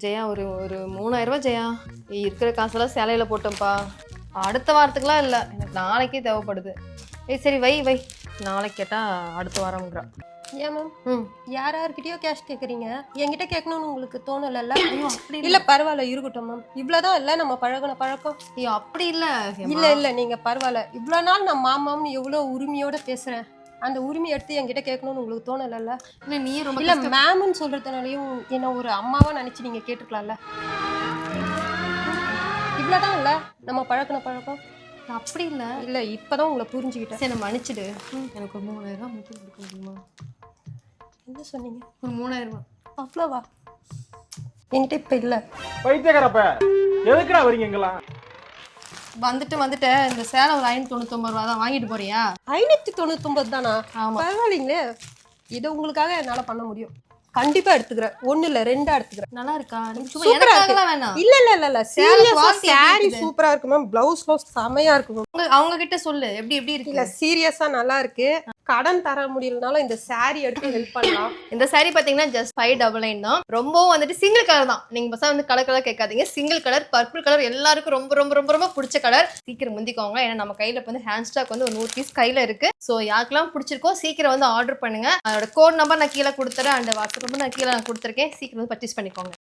ஜெயா ஒரு ஒரு 3000 ரூபாய் ஜெயா. இருக்கிற காசெல்லாம் சேலையில போட்டோம்ப்பா. அடுத்த வாரத்துக்குலாம் இல்லை, எனக்கு நாளைக்கே தேவைப்படுது. சரி வை வை, நாளைக்கு கேட்டா அடுத்த வாரம்ங்கிறா. ஏன் மேம் ம் யார்கிட்டயோ கேஷ் கேட்குறீங்க, என்கிட்ட கேட்கணும்னு உங்களுக்கு தோணலைல்ல? அப்படி இல்ல பரவாயில்ல இருக்கட்டும் மேம், இவ்வளோதான் இல்லை நம்ம பழகின பழக்கம். ஐயோ அப்படி இல்லை. இல்ல இல்ல நீங்க பரவாயில்ல, இவ்வளோ நாள் நான் மாமான்னு எவ்வளோ உரிமையோட பேசுறேன், அந்த உரிமையை எடுத்து என்கிட்ட கேட்கணும்னு உங்களுக்கு தோணலைல்ல? இல்லை நீ ரொம்ப இல்ல மேம்னு சொல்றதுனாலையும் என்ன ஒரு அம்மாவா நினைச்சு நீங்க கேட்டுக்கலாம்ல? இவ்வளோதான் இல்லை நம்ம பழக்கின பழக்கம். அப்படி இல்லை. இல்ல இப்பதான் உங்களை புரிஞ்சுக்கிட்டேன். சரி மன்னிச்சிடு. எனக்கு ஒரு 3000 ரூபாய் மட்டும் கொடுக்க முடியுமா? என்ன சொன்னீங்க? ஒரு 3000 ரூபாய். அவ்வளோவா? என்கிட்ட இப்ப இல்ல. பைத்தியக்காரப்ப எதுக்குடா வரீங்க எங்கெல்லாம்? வந்துட்டேன். இந்த சேலை ஒரு 599 ரூபா தான், வாங்கிட்டு போறியா? 599 தானா? ஆமா. பரவாயில்லைங்களே, இதை உங்களுக்காக என்னால பண்ண முடியும். கண்டிப்பா எடுத்துக்கிறேன். 1 இல்ல 2 எடுத்துக்கிறேன். நல்லா இருக்கா? நீ சும்மா சூப்பரா இருக்கு. எனக்காகலாம் வேணாம். இல்ல இல்ல இல்ல இல்ல சீரியஸா quality எப்படி சாரி இருக்குது? சூப்பரா இருக்கு மேம். பிளவுஸ்லாம் செமையா இருக்கு மேம். அவங்க கிட்ட சொல்லு எப்படி எப்படி இருக்கு. இல்ல சீரியஸா நல்லா இருக்கு. கடன் தர முடியலனாலும் இந்த சாரி எடுத்து ஹெல்ப் பண்ணலாம். இந்த saree பாத்தீங்கன்னா ஜஸ்ட் 599 தான். ரொம்பவும் வந்துட்டு சிங்கிள் கலர் தான். நீங்க பசங்க வந்து கலர் கேட்காதீங்க. சிங்கிள் கலர், பர்பிள் கலர் எல்லாருக்கும் ரொம்ப ரொம்ப ரொம்ப ரொம்ப பிடிச்ச கலர். சீக்கிரம் முந்திக்கோங்க, ஏன்னா நம்ம கையில வந்து ஹேண்ட் ஸ்டாக் வந்து ஒரு 100 பீஸ் கையில இருக்கு. ஸோ யாருக்கெல்லாம் பிடிச்சிருக்கோ சீக்கிரம் வந்து ஆர்டர் பண்ணுங்க. அதோட கோட் நம்பர் நான் கீழே கொடுத்துறேன், அண்ட் வாட்ஸ்அப் நம்பர் நான் கீழே கொடுத்துருக்கேன். சீக்கிரம் வந்து பர்ச்சேஸ் பண்ணிக்கோங்க.